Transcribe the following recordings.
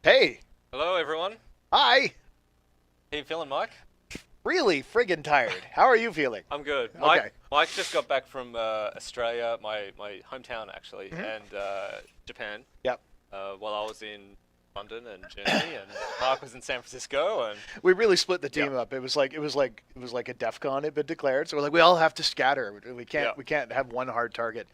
Hey. Hello, everyone. Hi. How you feeling, Mike? Really friggin' tired. How are you feeling? I'm good. Okay. Mike just got back from Australia, my hometown actually, Mhm. and Japan. Yep. While I was in London and Germany, and Mark was in San Francisco, and We really split the team Yeah. up. It was like a DEF CON had been declared. So we're like, we all have to scatter. We can't Yeah. we can't have one hard target.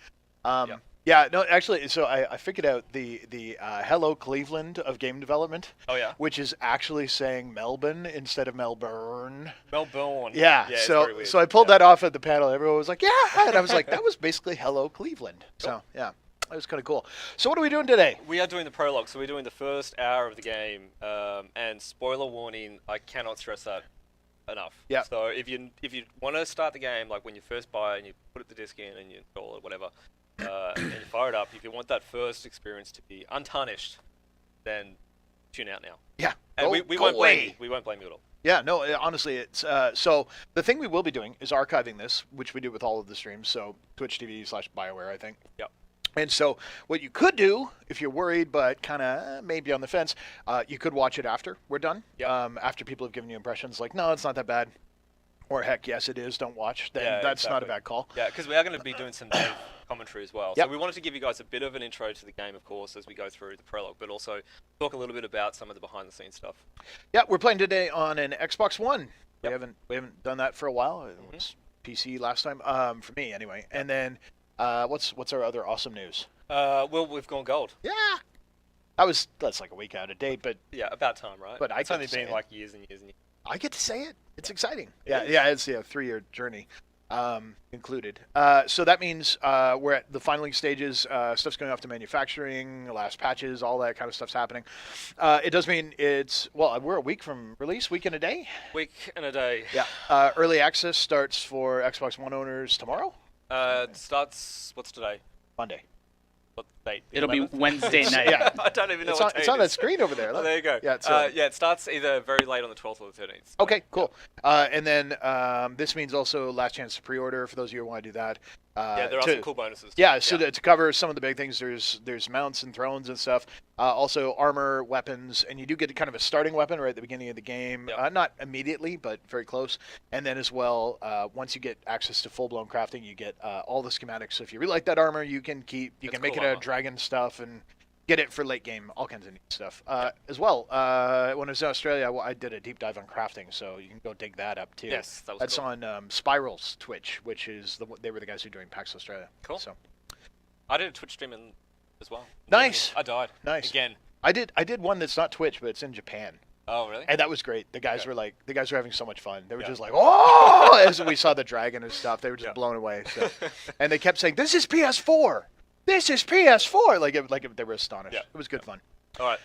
Yeah. Yeah, no, actually, so I figured out the Hello Cleveland of game development, oh yeah, which is actually saying Melbourne instead of Melbourne. Melbourne. Yeah, Yeah, it's so very weird. so I pulled Yeah. that off at the panel. Everyone was like, "Yeah," and I was like, "That was basically Hello Cleveland." So yeah, that was kind of cool. So what are we doing today? We are doing the prologue, so we're doing the first hour of the game. And spoiler warning, I cannot stress that enough. Yeah. So if you want to start the game, like when you first buy it and you put the disc in and you install it, whatever, and you fire it up, if you want that first experience to be untarnished, then tune out now. Yeah, And go, we go won't blame away. you. We won't blame you at all. Yeah, no, honestly, it's so the thing we will be doing is archiving this, which we do with all of the streams. So Twitch TV/BioWare, I think. Yep. And so what you could do, if you're worried but kind of maybe on the fence, you could watch it after we're done. Yep. After people have given you impressions like, no, it's not that bad, or heck, yes, it is. Don't watch. Then Yeah, that's not a exactly. bad call. Yeah, because we are going to be doing some Dave commentary as well. Yep. So we wanted to give you guys a bit of an intro to the game, of course, as we go through the prologue, but also talk a little bit about some of the behind-the-scenes stuff. Yeah, we're playing today on an Xbox One. Yep. We haven't done that for a while. It was PC last time, for me anyway. And then what's our other awesome news? Well, we've gone gold. Yeah, that's like a week out of date, but Yeah, about time, right? But I it's get only to say been it. like years and years and years. I get to say it. It's exciting. It Yeah, is. yeah, it's a 3-year journey included. So that means we're at the final stages. Stuff's going off to manufacturing, last patches, all that kind of stuff's happening. It does mean we're a week from release, week and a day. Week and a day. Yeah. Early access starts for Xbox One owners tomorrow, Starts, what's today? Monday. What date? The It'll be 11th? Wednesday night. Yeah. I don't even know It's what on day it that is. screen over there. Oh, Look. there you go. Yeah, it's yeah, it starts either very late on the 12th or the 13th. Okay, cool. And then this means also last chance to pre-order for those of you who want to do that. Yeah, there are some cool bonuses. Yeah, so to cover some of the big things, there's mounts and thrones and stuff. Also armor, weapons, and you do get kind of a starting weapon right at the beginning of the game. Yep. Not immediately, but very close. And then as well, once you get access to full-blown crafting, you get all the schematics. So if you really like that armor, you can make cool it armor. a dragon stuff and get it for late game, all kinds of neat stuff. As well, when I was in Australia, I did a deep dive on crafting, so you can go dig that up too. Yes, that was That's cool. on Spiral's Twitch, which is they were the guys who are doing PAX Australia. Cool. So I did a Twitch stream as well. Nice. I died. Nice. Again. I did one that's not Twitch, but it's in Japan, Oh, really? and that was great. The guys Okay. were having so much fun. They were Yeah. just like, oh, as we saw the dragon and stuff, they were just Yeah. blown away. So, and they kept saying, "This is PS4. This is PS4." They were astonished. Yeah. It was good fun. All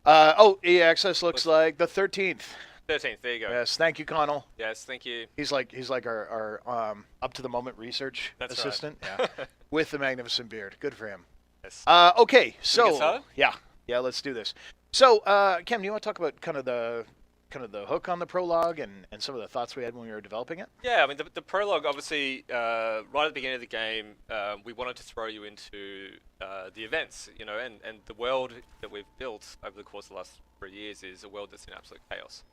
right. EA Access looks like the 13th. 13th. There you go. Yes, thank you, Connell. Yes, thank you. He's like our up to the moment research That's right. assistant. Yeah, with the magnificent beard. Good for him. Yes. Okay, we get so started? yeah, let's do this. So, Cam, do you want to talk about kind of the hook on the prologue and some of the thoughts we had when we were developing it? Yeah, I mean, the prologue, obviously, right at the beginning of the game, we wanted to throw you into the events, and the world that we've built over the course of the last 3 years is a world that's in absolute chaos.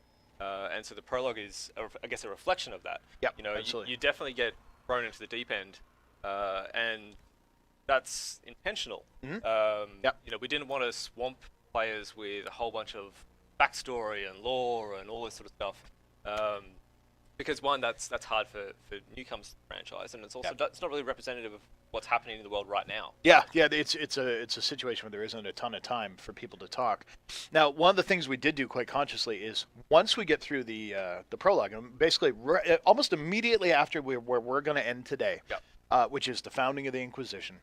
And so the prologue is, I guess, a reflection of that. Yep, You absolutely. you definitely get thrown into the deep end, and that's intentional. Yep. We didn't want to swamp players with a whole bunch of backstory and lore and all this sort of stuff. Because one, that's hard for newcomers to the franchise, and it's also it's not really representative of what's happening in the world right now. Yeah, it's a situation where there isn't a ton of time for people to talk. Now, one of the things we did do quite consciously is once we get through the prologue, and basically almost immediately after where we're going to end today, which is the founding of the Inquisition.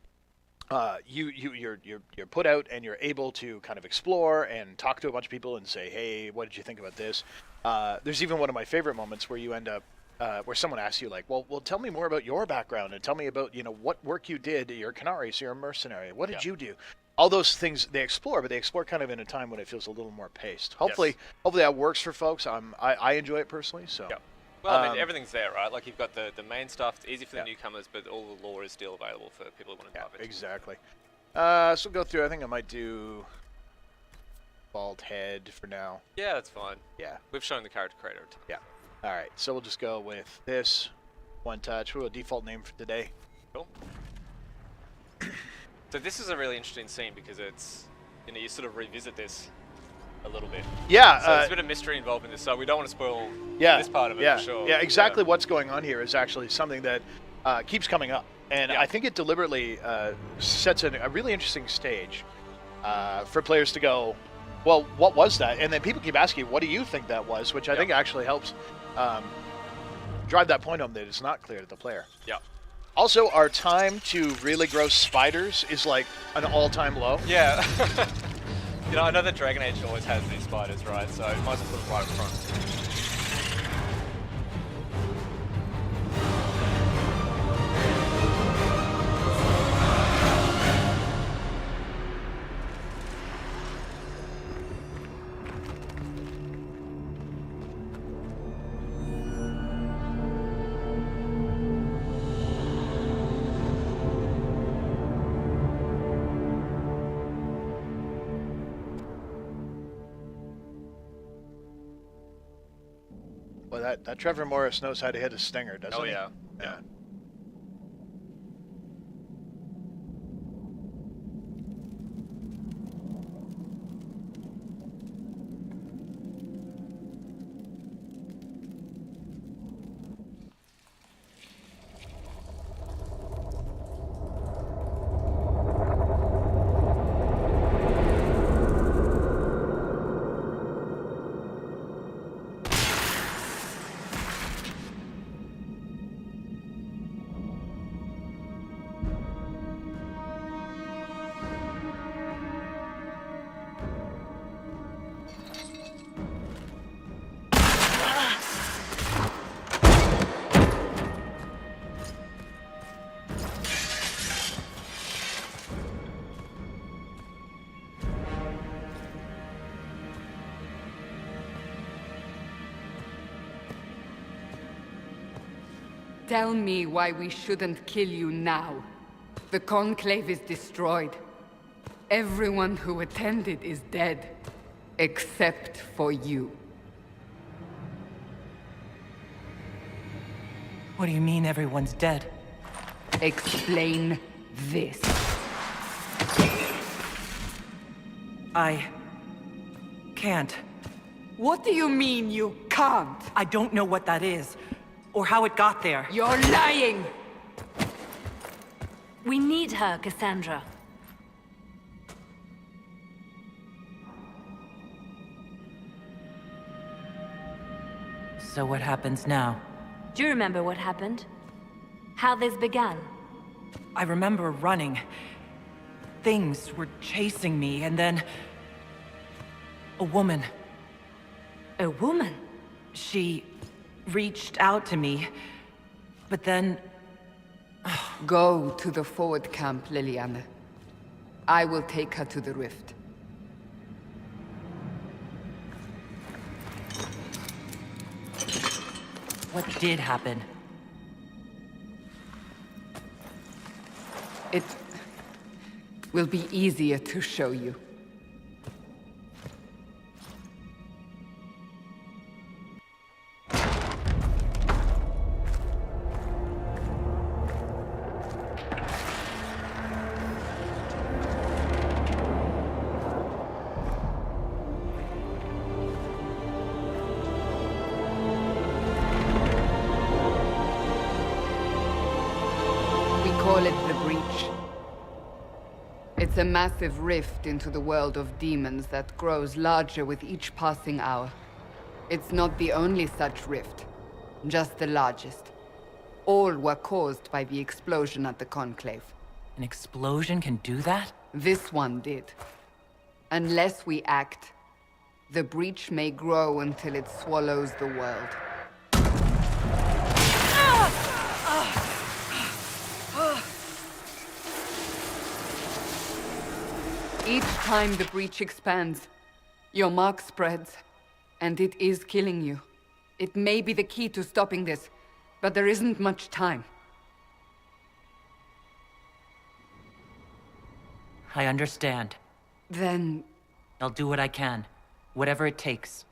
You're put out and you're able to kind of explore and talk to a bunch of people and say, hey, what did you think about this? There's even one of my favorite moments where you end up where someone asks you like, well, tell me more about your background and tell me about what work you did. You're a Canary, so you're a mercenary. What did you do? All those things they explore, but they explore kind of in a time when it feels a little more paced. Hopefully that works for folks. I enjoy it personally. So. Yeah. Well, I mean, everything's there, right? Like, you've got the main stuff. It's easy for the newcomers, but all the lore is still available for people who want to dive into. Exactly. So go through. I think I might do bald head for now. Yeah, that's fine. Yeah. We've shown the character creator. Yeah. All right. So we'll just go with this one touch. We'll default name for today. Cool. So this is a really interesting scene because it's, you know, you sort of revisit this a little bit. Yeah. So there's a bit of mystery involved in this, so we don't want to spoil this part of it for sure. Yeah, exactly what's going on here is actually something that keeps coming up. And I think it deliberately sets a really interesting stage for players to go, well, what was that? And then people keep asking, what do you think that was? Which I think actually helps drive that point home that it's not clear to the player. Yeah. Also, our time to really grow spiders is like an all-time low. Yeah. You know, I know that Dragon Age always has these spiders, right? So you might as well put them right up front. Well, that Trevor Morris knows how to hit a stinger, doesn't he? Oh, yeah. Yeah. Tell me why we shouldn't kill you now. The Conclave is destroyed. Everyone who attended is dead. Except for you. What do you mean everyone's dead? Explain this. I can't. What do you mean you can't? I don't know what that is, or how it got there. You're lying! We need her, Cassandra. So what happens now? Do you remember what happened? How this began? I remember running. Things were chasing me, and then... a woman. A woman? She reached out to me, but then... Go to the forward camp, Liliana. I will take her to the rift. What did happen? It will be easier to show you. Call it the Breach. It's a massive rift into the world of demons that grows larger with each passing hour. It's not the only such rift, just the largest. All were caused by the explosion at the Conclave. An explosion can do that? This one did. Unless we act, the Breach may grow until it swallows the world. Each time the Breach expands, your mark spreads, and it is killing you. It may be the key to stopping this, but there isn't much time. I understand. Then, I'll do what I can. Whatever it takes.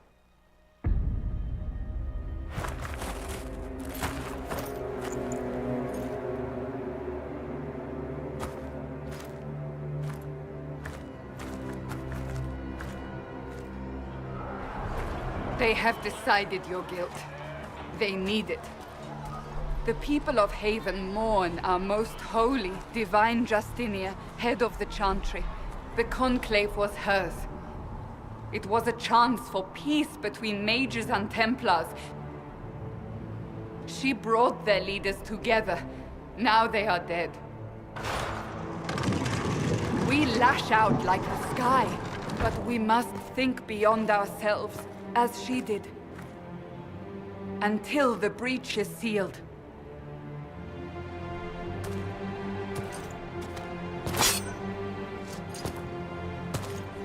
They have decided your guilt. They need it. The people of Haven mourn our most holy, divine Justinia, head of the Chantry. The Conclave was hers. It was a chance for peace between mages and Templars. She brought their leaders together. Now they are dead. We lash out like the sky, but we must think beyond ourselves, as she did. Until the breach is sealed.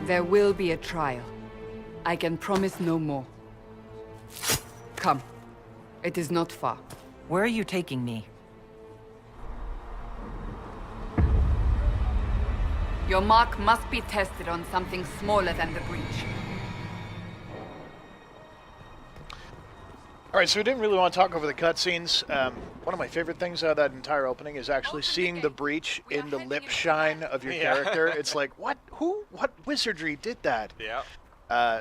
There will be a trial. I can promise no more. Come. It is not far. Where are you taking me? Your mark must be tested on something smaller than the breach. All right, so we didn't really want to talk over the cutscenes. One of my favorite things out of that entire opening is actually seeing the breach in the lip shine of your character. It's like, what? Who? What wizardry did that? Yeah.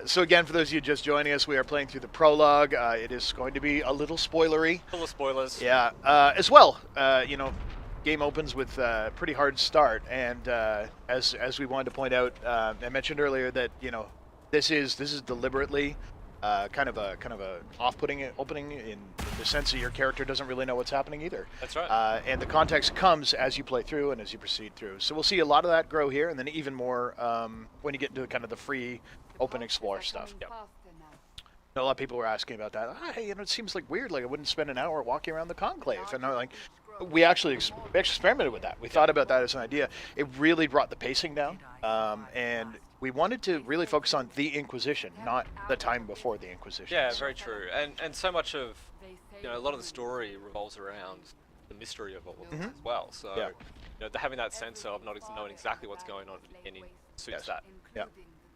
So again, for those of you just joining us, we are playing through the prologue. It is going to be a little spoilery. Full of spoilers. Yeah. As well, you know, game opens with a pretty hard start, and as we wanted to point out, I mentioned earlier that this is deliberately kind of a off-putting opening in the sense that your character doesn't really know what's happening either. That's right. And the context comes as you play through and as you proceed through. So we'll see a lot of that grow here, and then even more when you get into kind of the free open explore stuff. Yep. A lot of people were asking about that. Hey, it seems like weird. Like I wouldn't spend an hour walking around the conclave, and I'm like, we actually experimented with that. We thought about that as an idea. It really brought the pacing down, and we wanted to really focus on the Inquisition, not the time before the Inquisition. Yeah, very true. And so much of a lot of the story revolves around the mystery of all of this as well. So having that sense of not knowing exactly what's going on at the beginning suits that. Yeah.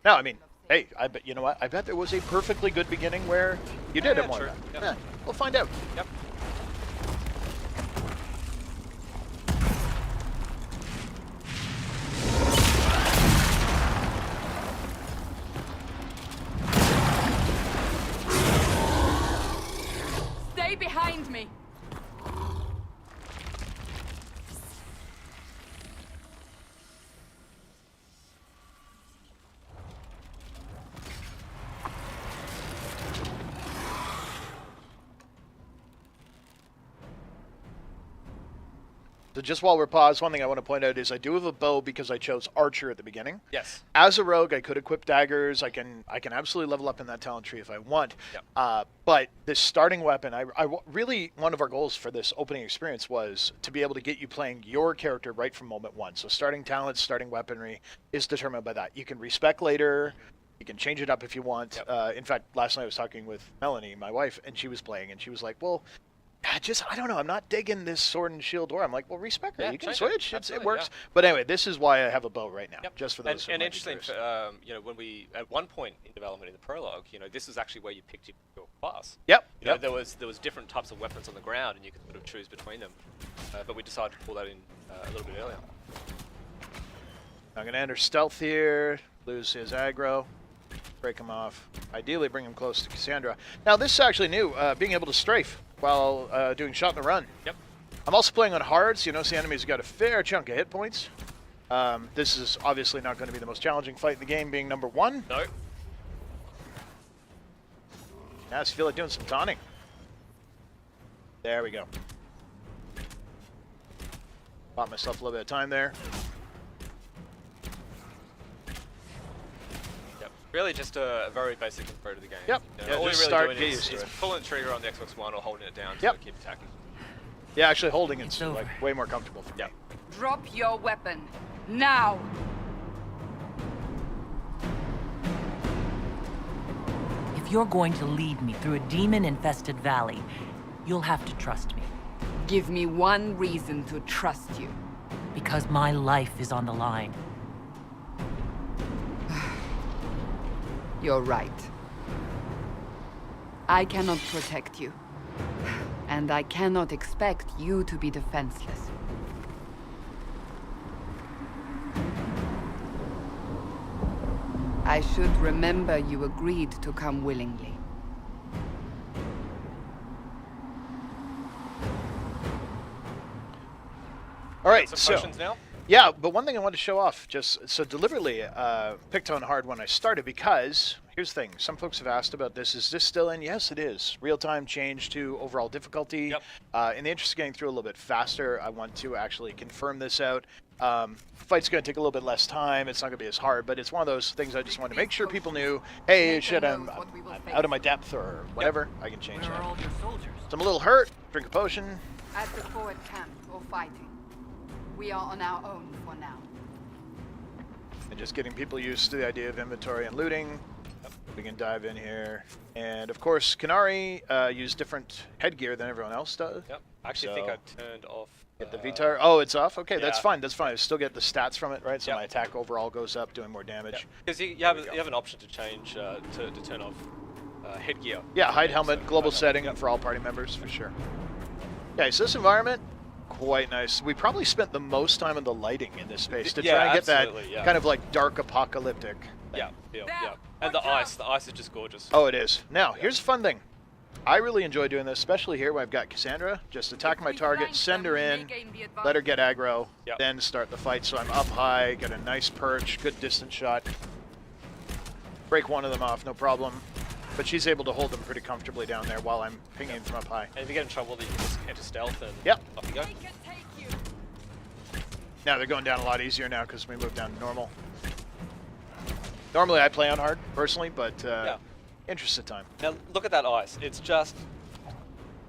No, I mean, hey, I bet you know what? I bet there was a perfectly good beginning where you did it more. True. Yep. Yeah, we'll find out. Yep. Stay behind me. So just while we're paused, one thing I want to point out is I do have a bow because I chose archer at the beginning. Yes. As a rogue, I could equip daggers. I can absolutely level up in that talent tree if I want. Yep. But this starting weapon, really one of our goals for this opening experience was to be able to get you playing your character right from moment one. So starting talents, starting weaponry is determined by that. You can respec later. You can change it up if you want. Yep. In fact, last night I was talking with Melanie, my wife, and she was playing, and she was like, well, I don't know. I'm not digging this sword and shield door. I'm like, well, respect it. You can switch. It works. Yeah. But anyway, this is why I have a bow right now, just for those. And interesting, when we at one point in development in the prologue, this is actually where you picked your class. Yep. There was different types of weapons on the ground, and you could sort of choose between them. But we decided to pull that in a little bit earlier. I'm gonna enter stealth here. Lose his aggro. Break him off. Ideally, bring him close to Cassandra. Now, this is actually new. Being able to strafe while doing shot in the run. Yep. I'm also playing on hards. You notice the enemy's got a fair chunk of hit points. This is obviously not going to be the most challenging fight in the game, being number one. No. Now I just feel like doing some taunting. There we go. Bought myself a little bit of time there. Really just a very basic intro to the game. Yep. All Yeah, you're just really start, doing get is used to it. pulling the trigger on the Xbox One or holding it down Yep. to keep attacking. Yeah, actually holding it's over. like way more comfortable for me. Yep. Drop your weapon. Now. If you're going to lead me through a demon-infested valley, you'll have to trust me. Give me one reason to trust you. Because my life is on the line. You're right. I cannot protect you. And I cannot expect you to be defenseless. I should remember you agreed to come willingly. All right, Some so potions now. yeah, but one thing I wanted to show off, just so deliberately picked on hard when I started, because here's the thing: some folks have asked about this. Is this still in? Yes, it is. Real-time change to overall difficulty. Yep. In the interest of getting through a little bit faster, I want to actually confirm this out. Fight's going to take a little bit less time. It's not going to be as hard, but it's one of those things I just want to make sure people knew. Hey, shit, I'm out of my depth or whatever. I can change Where are that. all your soldiers? So I'm a little hurt. Drink a potion. At the forward camp or fighting. We are on our own for now. And just getting people used to the idea of inventory and looting. We can dive in here. And of course, Kanari use different headgear than everyone else does. Yep. I actually think I turned off. Get the VTAR. Oh, it's off? Okay, that's yeah. fine. That's fine. I still get the stats from it, right? So Yep. my attack overall goes up, doing more damage. Because you have an option to change to turn off headgear. Yeah, hide helmet, So, global hide setting helmet, for all party members, for sure. Okay, so this environment, quite nice. We probably spent the most time on the lighting in this space to try and get that kind of like dark apocalyptic thing. Yeah. And the ice is just gorgeous. Oh, it is. Now, here's a fun thing. I really enjoy doing this, especially here when I've got Cassandra. Just attack my target, send her in, let her get aggro, Yep. then start the fight. So I'm up high, get a nice perch, good distance shot. Break one of them off, no problem. But she's able to hold them pretty comfortably down there while I'm pinging from up high. And if you get in trouble, you can just enter stealth and Yep. off you go. Now they're going down a lot easier now because we moved down to normal. Normally I play on hard, personally, but interested time. Now look at that ice. It's just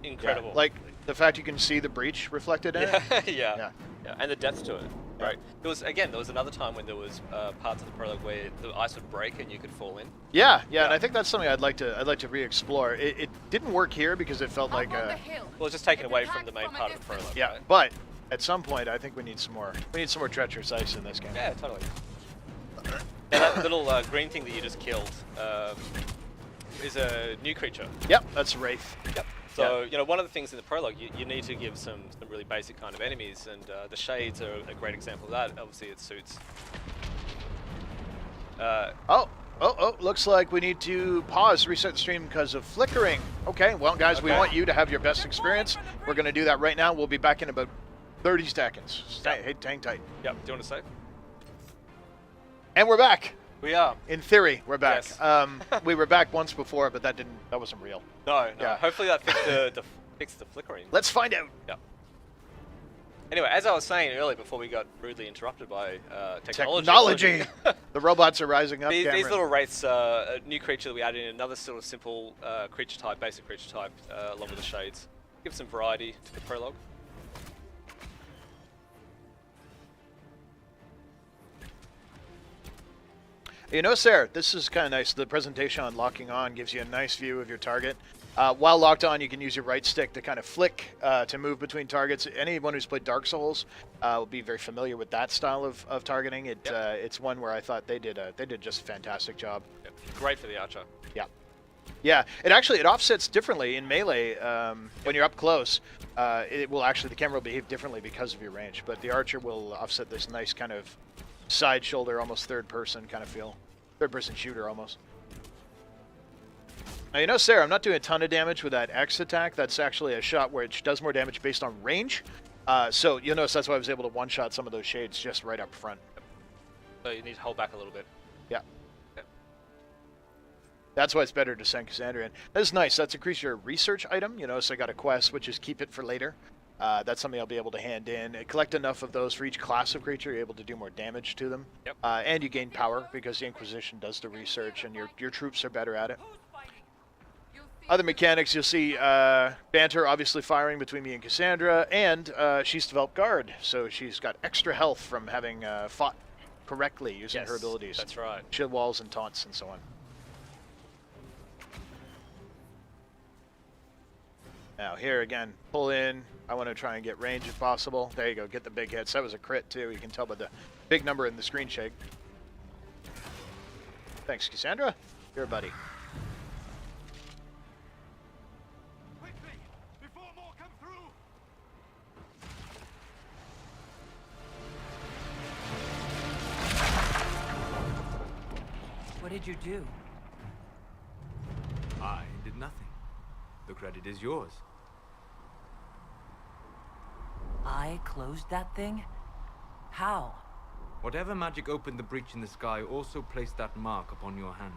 incredible. Yeah, like the fact you can see the breach reflected in it. yeah. And the depth to it. Right. There was another time when there was parts of the prologue where the ice would break and you could fall in. Yeah, and I think that's something I'd like to re-explore. It didn't work here because it felt like Well, it's just taken away from the main part of the prologue. yeah, Right? but at some point I think we need some more treacherous ice in this game. Yeah, totally. Now that little green thing that you just killed is a new creature. Yep, that's Wraith. Yep. So, one of the things in the prologue, you need to give some really basic kind of enemies, and the shades are a great example of that. Obviously, it suits. Looks like we need to pause, reset the stream because of flickering. Okay, well, guys, we want you to have your best experience. We're going to do that right now. We'll be back in about 30 seconds. Hang tight. Yep. Do you want to say? And we're back. We are. In theory, we're back. Yes. We were back once before, but that wasn't real. No. Yeah. Hopefully that fixed the flickering. Let's find out. Yeah. Anyway, as I was saying earlier, before we got rudely interrupted by technology. The robots are rising up. These Cameron. little wraiths are a new creature that we added in, another sort of simple creature type, basic creature type, along with the shades. Give some variety to the prologue. You know, Sarah, this is kind of nice. The presentation on locking on gives you a nice view of your target. While locked on, you can use your right stick to kind of flick to move between targets. Anyone who's played Dark Souls will be very familiar with that style of targeting. It's one where I thought they did just a fantastic job. Yep. Great for the archer. Yeah. It offsets differently in melee. When you're up close, the camera will behave differently because of your range. But the archer will offset this nice kind of side shoulder, almost third person kind of feel. Third person shooter almost. Now, Sarah, I'm not doing a ton of damage with that X attack. That's actually a shot which does more damage based on range. So you'll notice that's why I was able to one-shot some of those shades just right up front. So you need to hold back a little bit. Yeah. That's why it's better to send Cassandra in. That's nice. That's increase your research item. So I got a quest, which is keep it for later. That's something I'll be able to hand in. Collect enough of those for each class of creature, you're able to do more damage to them. Yep. And you gain power because the Inquisition does the research and your troops are better at it. Other mechanics, you'll see banter obviously firing between me and Cassandra, and she's developed guard, so she's got extra health from having fought correctly using her abilities. That's right. Shield walls and taunts and so on. Now here again, pull in. I want to try and get range if possible. There you go, get the big hits. That was a crit too. You can tell by the big number in the screen shake. Thanks, Cassandra. Here, buddy. Quickly, before more come through. What did you do? I did nothing. The credit is yours. I closed that thing? How? Whatever magic opened the breach in the sky also placed that mark upon your hand.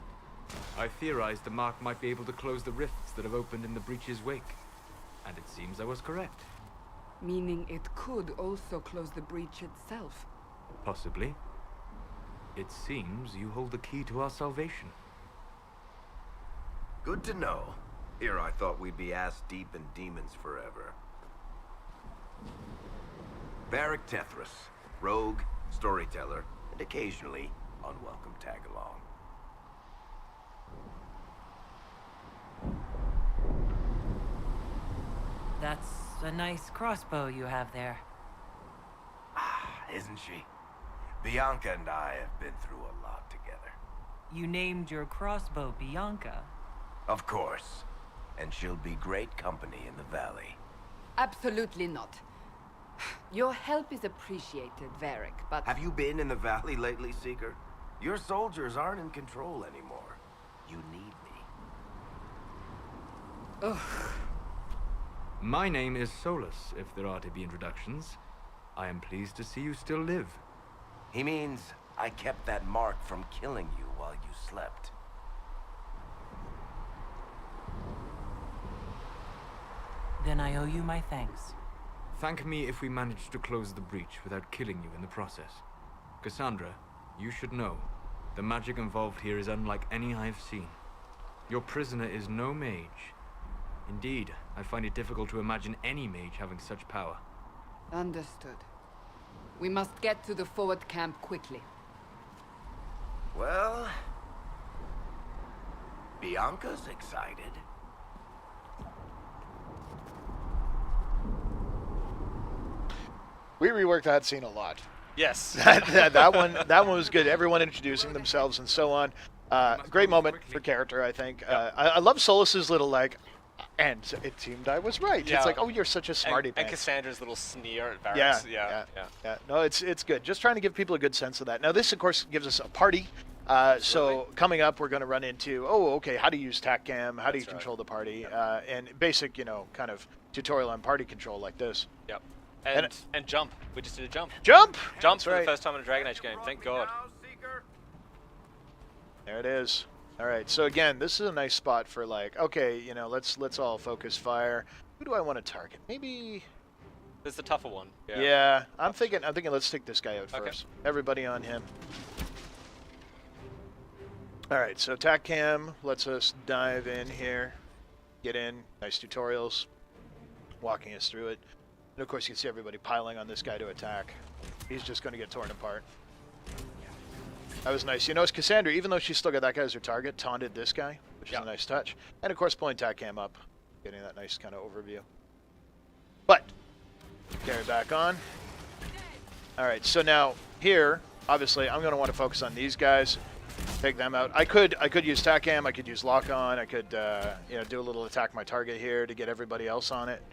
I theorized the mark might be able to close the rifts that have opened in the breach's wake. And it seems I was correct. Meaning it could also close the breach itself. Possibly. It seems you hold the key to our salvation. Good to know. Here I thought we'd be ass deep in demons forever. Varric Tethras, rogue, storyteller, and occasionally unwelcome tag-along. That's a nice crossbow you have there. Ah, isn't she? Bianca and I have been through a lot together. You named your crossbow Bianca. Of course. And she'll be great company in the valley. Absolutely not. Your help is appreciated, Varric, but... Have you been in the valley lately, Seeker? Your soldiers aren't in control anymore. You need me. Ugh. My name is Solus, if there are to be introductions. I am pleased to see you still live. He means I kept that mark from killing you while you slept. Then I owe you my thanks. Thank me if we manage to close the breach without killing you in the process. Cassandra, you should know, the magic involved here is unlike any I've seen. Your prisoner is no mage. Indeed, I find it difficult to imagine any mage having such power. Understood. We must get to the forward camp quickly. Well... Bianca's excited. We reworked that scene a lot. Yes. that one was good. Everyone introducing themselves and so on. Great moment for character, I think. I love Solus's little and it seemed I was right. Yeah. It's like, oh, you're such a smarty And pants. Cassandra's little sneer at Varys. Yeah. No, it's good. Just trying to give people a good sense of that. Now, this, of course, gives us a party. So coming up, we're going to run into, how to use TACCAM, how do you control the party, and basic, kind of tutorial on party control like this. Yep. And jump. We just did a jump. Jump! Jump That's for right. the first time in a Dragon Age game. Thank God. There it is. All right. So again, this is a nice spot for let's all focus fire. Who do I want to target? Maybe. This is the tougher one. Yeah. I'm thinking. Let's take this guy out Okay. first. Everybody on him. All right. So TACCAM lets us dive in here. Get in. Nice tutorials. Walking us through it. And of course, you can see everybody piling on this guy to attack. He's just going to get torn apart. That was nice. You notice Cassandra, even though she's still got that guy as her target, taunted this guy, which is a nice touch. And of course, pulling TACCAM up, getting that nice kind of overview. But, carry back on. All right, so now here, obviously, I'm going to want to focus on these guys, take them out. I could use TACCAM, I could use lock on, I could do a little attack my target here to get everybody else on it.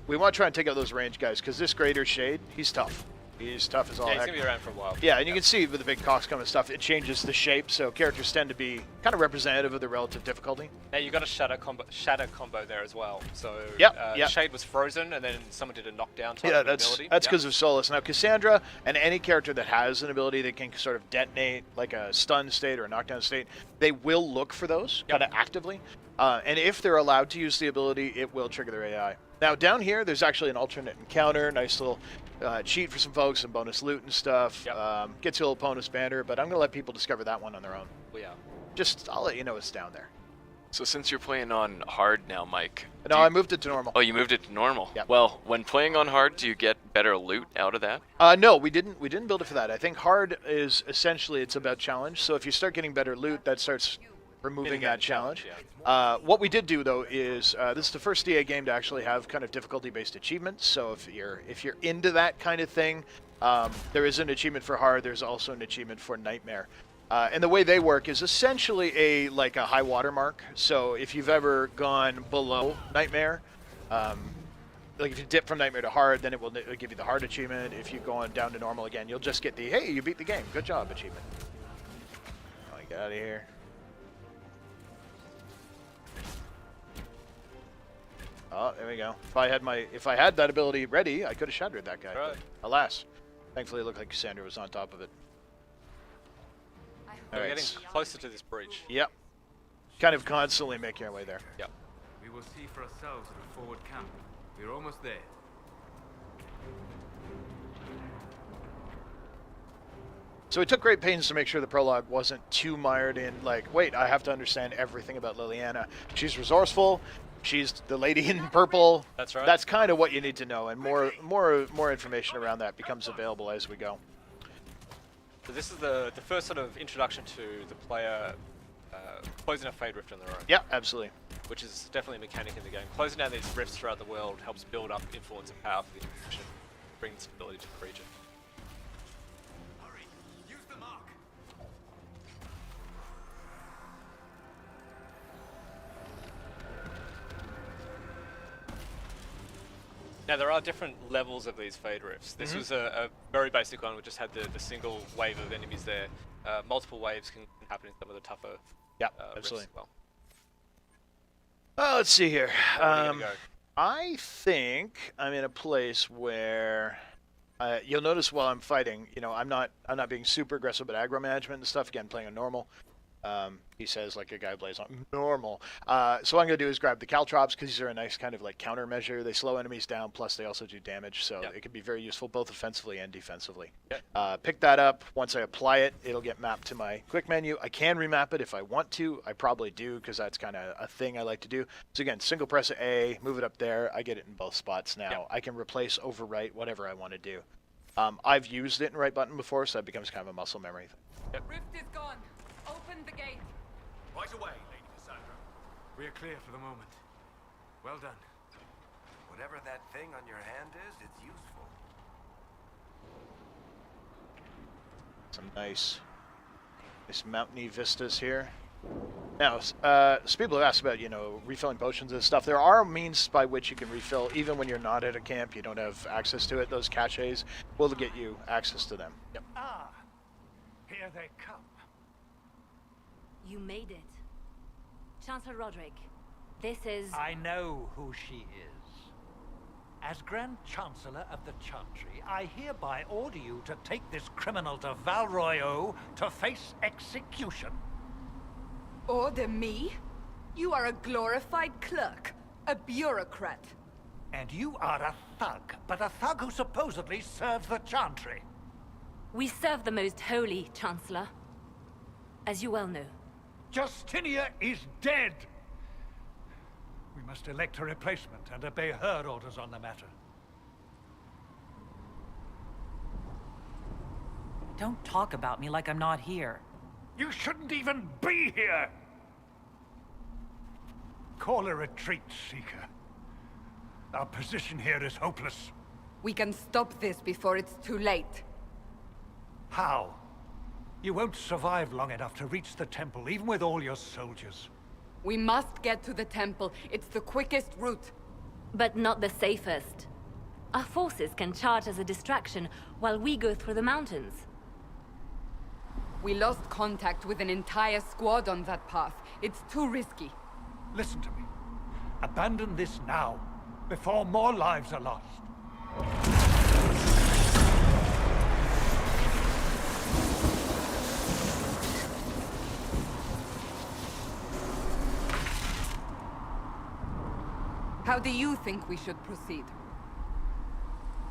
We want to try and take out those range guys, because this Greater Shade, he's tough. He's tough as all Yeah, he's heck. going to be around for a while. Yeah, and you can see with the big coxcomb and stuff, it changes the shape, so characters tend to be kind of representative of the relative difficulty. Now you got a shatter combo there as well. So Yep. Shade was frozen, and then someone did a knockdown type Yeah, of that's ability. because of Solus. Now, Cassandra and any character that has an ability that can sort of detonate, like a stun state or a knockdown state, they will look for those kind of actively. And if they're allowed to use the ability, it will trigger their AI. Now, down here, there's actually an alternate encounter, nice little cheat for some folks, some bonus loot and stuff. Yep. Gets you a little bonus banner, but I'm going to let people discover that one on their own. Well, yeah. I'll let you know it's down there. So since you're playing on hard now, Mike. No, I moved it to normal. Oh, you moved it to normal. Yep. Well, when playing on hard, do you get better loot out of that? No, we didn't build it for that. I think hard is essentially it's about challenge. So if you start getting better loot, that starts removing that challenge. What we did do though is this is the first DA game to actually have kind of difficulty-based achievements. So if you're into that kind of thing, there is an achievement for hard. There's also an achievement for nightmare. And the way they work is essentially a high water mark. So if you've ever gone below Nightmare, like if you dip from Nightmare to hard, then it'll give you the hard achievement. If you're going down to normal again, you'll just get the, hey, you beat the game, good job achievement. Oh, get out of here. Oh, there we go. If I had that ability ready, I could have shattered that guy. Right. But alas, thankfully it looked like Cassandra was on top of it. We're getting closer to this breach. Yep. Kind of constantly making our way there. Yep. We will see for ourselves at the forward camp. We're almost there. So we took great pains to make sure the prologue wasn't too mired in, like, wait, I have to understand everything about Liliana. She's resourceful. She's the lady in purple. That's right. That's kind of what you need to know, and more information around that becomes available as we go. So this is the first sort of introduction to the player closing a Fade Rift on their own. Yeah, absolutely. Which is definitely a mechanic in the game. Closing down these rifts throughout the world helps build up influence and power for the Inquisition, bring stability to the region. Hurry! Use the mark! Now there are different levels of these Fade Rifts. This was a very basic one. We just had the single wave of enemies there. Multiple waves can happen in some of the tougher Yeah, rifts absolutely. as well. Oh, let's see here. Where are you gonna go? I think I'm in a place where you'll notice while I'm fighting, you know, I'm not being super aggressive but aggro management and stuff. Again, playing on normal. He says like a guy who plays on normal. So what I'm gonna do is grab the caltrops because these are a nice kind of like countermeasure. They slow enemies down, plus they also do damage, so it can be very useful both offensively and defensively. Yep. Pick that up. Once I apply it, it'll get mapped to my quick menu. I can remap it if I want to. I probably do because that's kind of a thing I like to do. So again, single press A, move it up there. I get it in both spots now. Yep. I can replace, overwrite, whatever I want to do. I've used it in right button before, so that becomes kind of a muscle memory thing. Rift is gone. Open the gate. Right away, Lady Cassandra. We are clear for the moment. Well done. Whatever that thing on your hand is, it's useful. Some nice mountainy vistas here. Now, so people have asked about, you know, refilling potions and stuff. There are means by which you can refill, even when you're not at a camp, you don't have access to it. Those caches will get you access to them. Yep. Ah, here they come. You made it. Chancellor Roderick, this is... I know who she is. As Grand Chancellor of the Chantry, I hereby order you to take this criminal to Val Royeaux to face execution. Order me? You are a glorified clerk, a bureaucrat. And you are a thug, but a thug who supposedly serves the Chantry. We serve the most holy, Chancellor. As you well know. Justinia is dead! We must elect a replacement and obey her orders on the matter. Don't talk about me like I'm not here. You shouldn't even be here! Call a retreat, Seeker. Our position here is hopeless. We can stop this before it's too late. How? You won't survive long enough to reach the temple, even with all your soldiers. We must get to the temple. It's the quickest route. But not the safest. Our forces can charge as a distraction while we go through the mountains. We lost contact with an entire squad on that path. It's too risky. Listen to me. Abandon this now, before more lives are lost. How do you think we should proceed?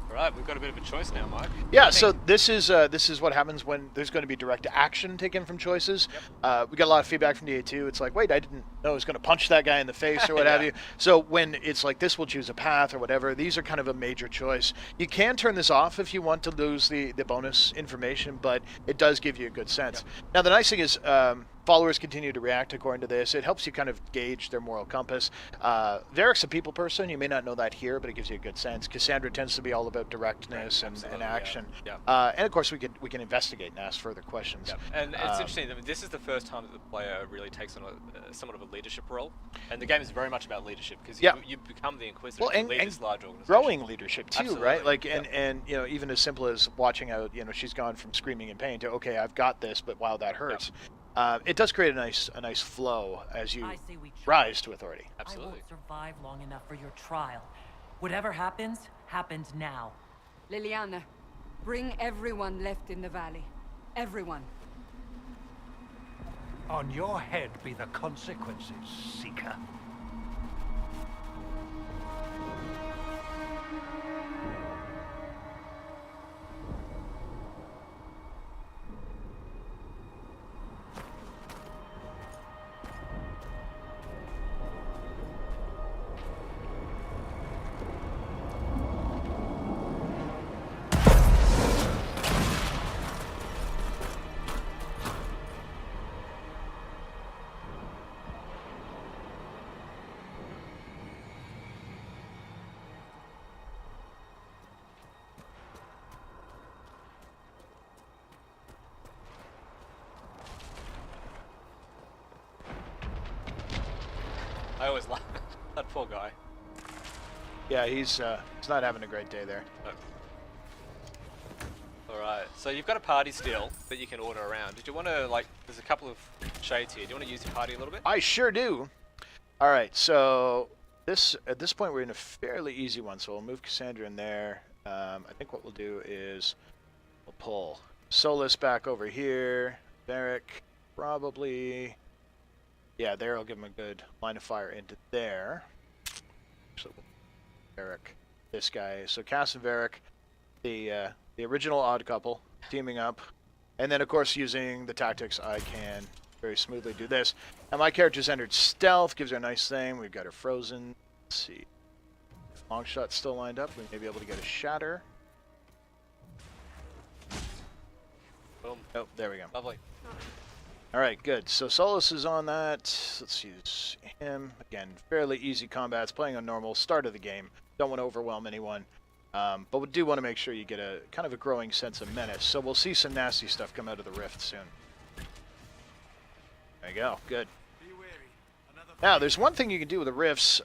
Alright, we've got a bit of a choice now, Mike. Yeah, so this is what happens when there's going to be direct action taken from choices. We got a lot of feedback from the A2. It's like, wait, I didn't know I was going to punch that guy in the face or what have you. So when it's like this, we'll choose a path or whatever. These are kind of a major choice. You can turn this off if you want to lose the bonus information, but it does give you a good sense. Now, the nice thing is followers continue to react according to this. It helps you kind of gauge their moral compass. Varric's a people person. You may not know that here, but it gives you a good sense. Cassandra tends to be all about directness and action. Yeah. And of course, we can investigate and ask further questions. Yeah. And it's interesting. I mean, this is the first time that the player really takes on somewhat of a leadership role, and the game is very much about leadership because you become the Inquisitor. Well, and lead this large organization. Growing leadership too, Absolutely. right? Like, and you know, even as simple as watching out, you know, she's gone from screaming in pain to okay, I've got this, but wow, that hurts. It does create a nice flow as you I say we try. rise to authority. Absolutely. I won't survive long enough for your trial. Whatever happens, happens now. Liliana, bring everyone left in the valley. Everyone. On your head be the consequences, Seeker. I always laugh. That poor guy. Yeah, he's not having a great day there. Alright, so you've got a party still that you can order around. Did you want to, like, there's a couple of shades here. Do you want to use your party a little bit? I sure do. All right, so at this point we're in a fairly easy one, so we'll move Cassandra in there. I think what we'll do is we'll pull Solus back over here. Varric, probably. Yeah, there will give him a good line of fire into there. So Varric, this guy. So Cass and Varric, the original odd couple, teaming up. And then, of course, using the tactics, I can very smoothly do this. Now, my character's entered stealth, gives her a nice thing. We've got her frozen. Let's see. Long shot still lined up. We may be able to get a shatter. Boom. Oh, there we go. Lovely. All right, good. So Solus is on that. Let's use him. Again, fairly easy combats, playing on normal, start of the game. Don't want to overwhelm anyone. But we do want to make sure you get a kind of a growing sense of menace. So we'll see some nasty stuff come out of the rift soon. There you go. Good. Now, there's one thing you can do with the rifts,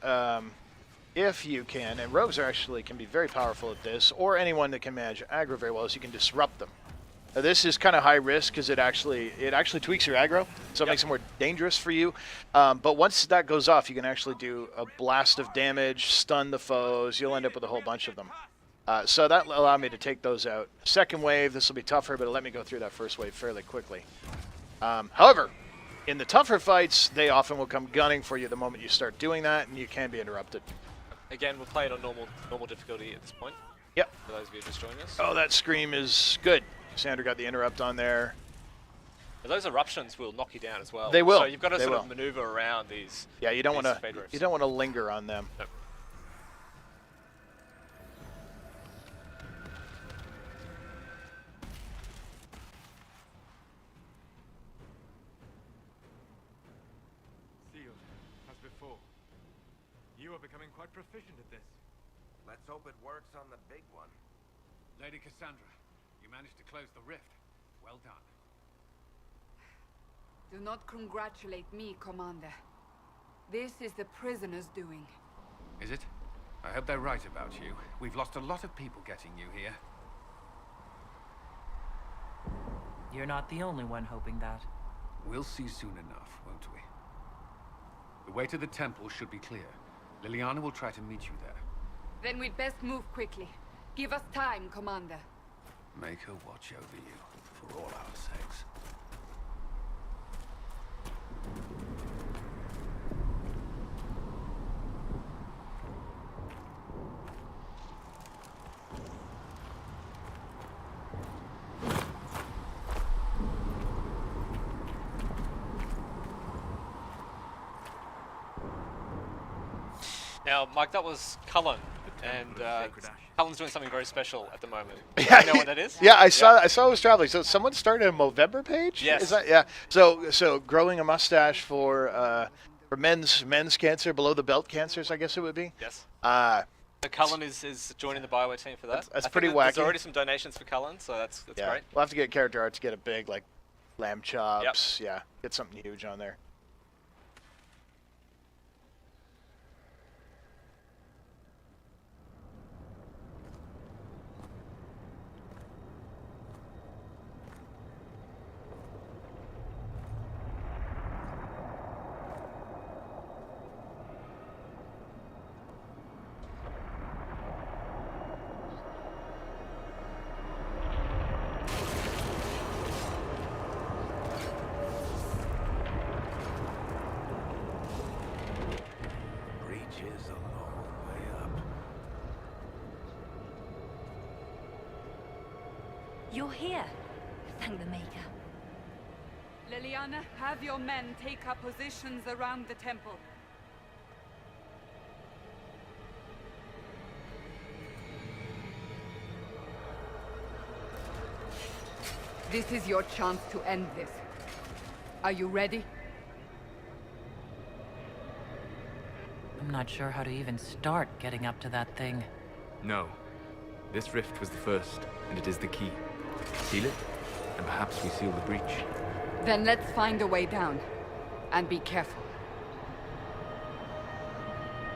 if you can, and rogues can be very powerful at this, or anyone that can manage aggro very well, is you can disrupt them. Now, this is kind of high risk because it actually tweaks your aggro, so it makes it more dangerous for you. But once that goes off, you can actually do a blast of damage, stun the foes. You'll end up with a whole bunch of them. So that will allow me to take those out. Second wave, this will be tougher, but it'll let me go through that first wave fairly quickly. However, in the tougher fights, they often will come gunning for you the moment you start doing that, and you can be interrupted. Again, we'll play it on normal difficulty at this point. Yep. For those of you just joining us. Oh, that scream is good. Cassandra got the interrupt on there. But those eruptions will knock you down as well. They will. So you've got to sort of maneuver around these. Yeah, you don't want fade rifts. to. You don't want to linger on them. Nope. Sealed, as before. You are becoming quite proficient at this. Let's hope it works on the big one. Lady Cassandra, you managed to close the rift. Well done. Do not congratulate me, Commander. This is the prisoners' doing. Is it? I hope they're right about you. We've lost a lot of people getting you here. You're not the only one hoping that. We'll see soon enough, won't we? The way to the temple should be clear. Liliana will try to meet you there. Then we'd best move quickly. Give us time, Commander. Make her watch over you, for all our sakes. Now, Mike, that was Cullen. and Sacred ash. Cullen's doing something very special at the moment. Yeah. You know what that is? Yeah, I saw it was traveling. So someone started a Movember page? Yes. Is that, yeah. So growing a mustache for men's cancer, below the belt cancers, I guess it would be. Yes. So Cullen is joining the Bioware team for that. That's I think pretty There's wacky. already some donations for Cullen, so that's yeah. great. We'll have to get character art to get a big like lamb chops. Yep. Yeah, get something huge on there. Is a long way up. You're here. Thank the Maker. Liliana, have your men take up positions around the temple. This is your chance to end this. Are you ready? I'm not sure how to even start getting up to that thing. No. This rift was the first, and it is the key. Seal it, and perhaps we seal the breach. Then let's find a way down. And be careful.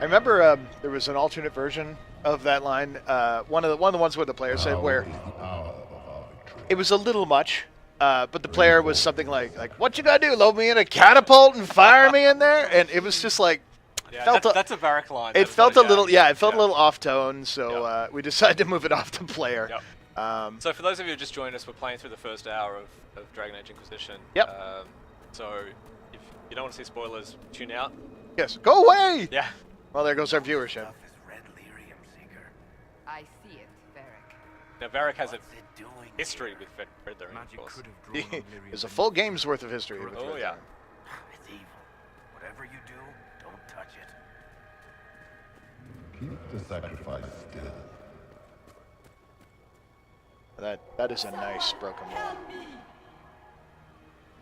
I remember there was an alternate version of that line. One of the ones where the player said where it was a little much, but the player was something like "What you gotta do? Load me in a catapult and fire me in there?" And it was just like. Yeah, that's a Varric line. It felt a little, it felt a little off tone, so we decided to move it off the player. Yep. So for those of you who just joined us, we're playing through the first hour of Dragon Age Inquisition. Yep. So if you don't want to see spoilers, tune out. Yes. Go away! Yeah. Well, there goes our viewership. I see it, Varric. Now Varric has a history with Red Lyrium, Magic of course. could have drawn on Lyrium. There's a full game's worth of history. With Oh Red yeah. Lyrium. It's evil. Whatever you do, don't touch it. Keep the sacrifice still. That is a nice broken wall.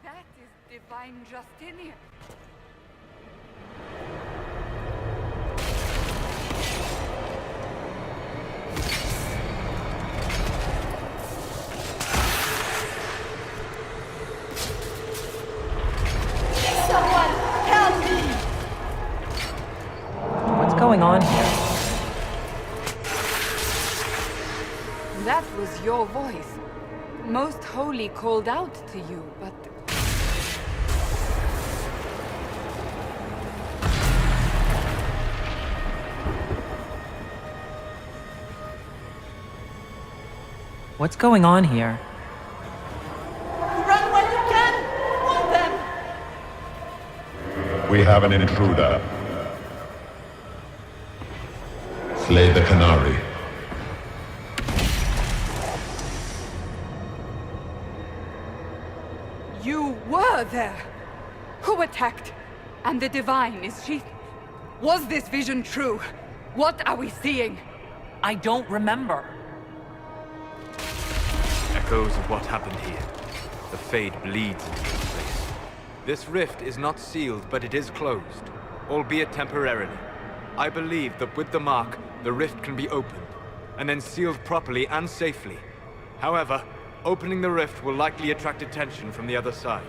That is divine Justinian. What's going on here? That was your voice. Most Holy called out to you, but... What's going on here? Run while you can! Hold them! We have an intruder. Slay the Canary. You were there! Who attacked? And the Divine, is she... Was this vision true? What are we seeing? I don't remember. Echoes of what happened here. The Fade bleeds into this place. This rift is not sealed, but it is closed, albeit temporarily. I believe that with the mark, the rift can be opened, and then sealed properly and safely. However, opening the rift will likely attract attention from the other side.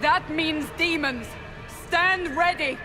That means demons! Stand ready!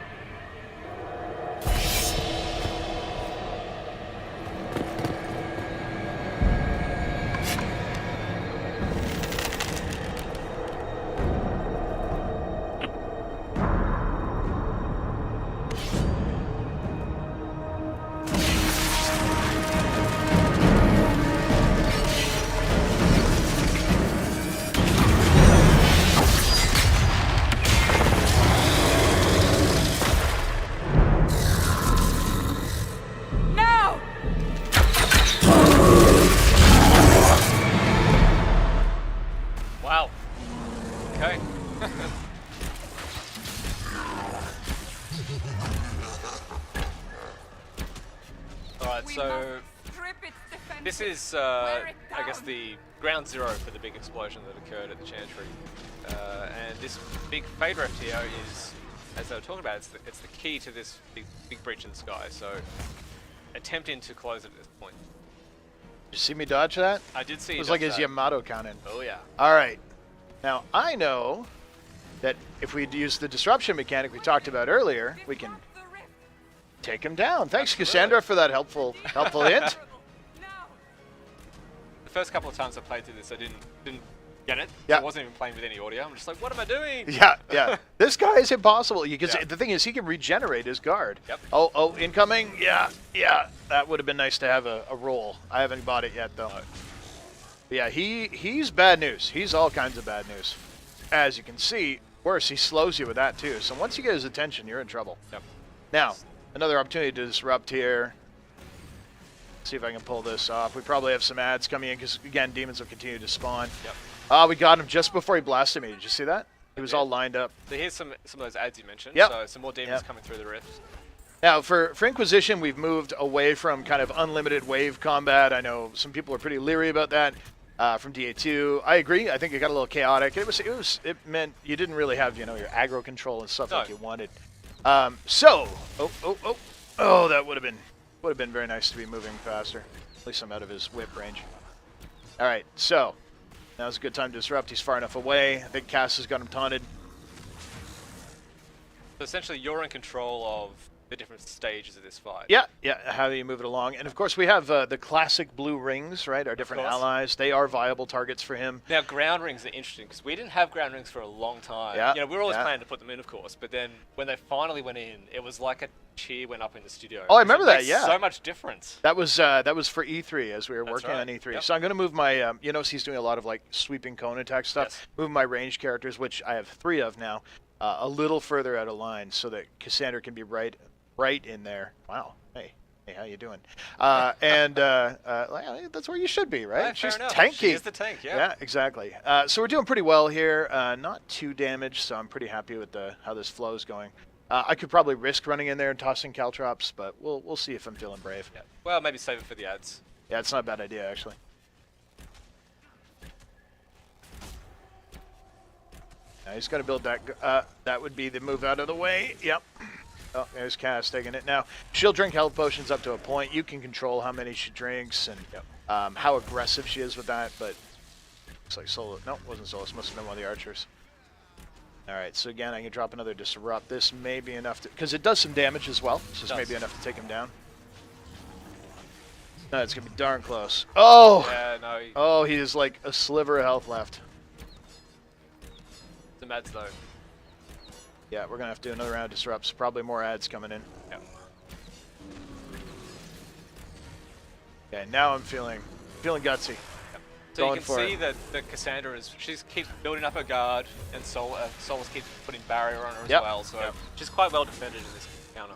Wow. Okay. Alright, so this is, I guess, the ground zero for the big explosion that occurred at the Chantry. And this big fade rift here is, as they were talking about, it's the key to this big breach in the sky. So, attempting to close it at this point. Did you see me dodge that? I did see. It was like his Yamato cannon. Oh yeah. All right. Now I know that if we use the disruption mechanic we talked about earlier, we can take him down. Thanks, Cassandra, for that helpful hint. The first couple of times I played through this, I didn't get it. Yeah. I wasn't even playing with any audio. I'm just like, what am I doing? Yeah. This guy is impossible because the thing is, he can regenerate his guard. Yep. Oh, incoming. Yeah. That would have been nice to have a roll. I haven't bought it yet though. No. Yeah, he's bad news. He's all kinds of bad news. As you can see, worse, he slows you with that too. So once you get his attention, you're in trouble. Yep. Now, another opportunity to disrupt here. See if I can pull this off. We probably have some ads coming in because, again, demons will continue to spawn. Yep. We got him just before he blasted me. Did you see that? He was all lined up. So here's some of those ads you mentioned. Yep. So some more demons coming through the rifts. Now, for Inquisition, we've moved away from kind of unlimited wave combat. I know some people are pretty leery about that from DA2. I agree. I think it got a little chaotic. It meant you didn't really have, your aggro control and stuff like you wanted. That would have been very nice to be moving faster. At least I'm out of his whip range. All right, so now's a good time to disrupt. He's far enough away. I think Cass has got him taunted. So essentially, you're in control of the different stages of this fight. Yeah. How do you move it along? And of course, we have the classic blue rings, right? Our different allies. They are viable targets for him. Now, ground rings are interesting because we didn't have ground rings for a long time. Yeah. We were always planning to put them in, of course. But then when they finally went in, it was like a cheer went up in the studio. Oh, I remember that. Yeah. So much difference. That was for E3 as we were working on E3. Yep. So I'm going to move my, he's doing a lot of like sweeping cone attack stuff. Yes. Move my range characters, which I have 3 of now, a little further out of line so that Cassandra can be right in there. Wow. Hey, how you doing? That's where you should be, right? Yeah, She's fair enough. tanky. She is the tank, yeah. Yeah, exactly. So we're doing pretty well here. Not too damaged, so I'm pretty happy with how this flow is going. I could probably risk running in there and tossing caltrops, but we'll see if I'm feeling brave. Yeah. Well, maybe save it for the ads. Yeah, it's not a bad idea, actually. Now he's going to build that. That would be the move out of the way. Yep. Oh, there's Cass taking it. Now, she'll drink health potions up to a point. You can control how many she drinks and how aggressive she is with that, but looks like Solo. No, it wasn't Solus. Must have been one of the archers. All right, so again, I can drop another Disrupt. This may be enough to... Because it does some damage as well. So this may be enough to take him down. No, it's going to be darn close. Oh! Yeah, no. Oh, he has like a sliver of health left. The ads, though. Yeah, we're going to have to do another round of Disrupts. Probably more ads coming in. Yep. Okay, now I'm feeling gutsy. Yep. So you can see that Cassandra keeps building up her guard, and Solus keeps putting barrier on her as well. So she's quite well defended in this counter.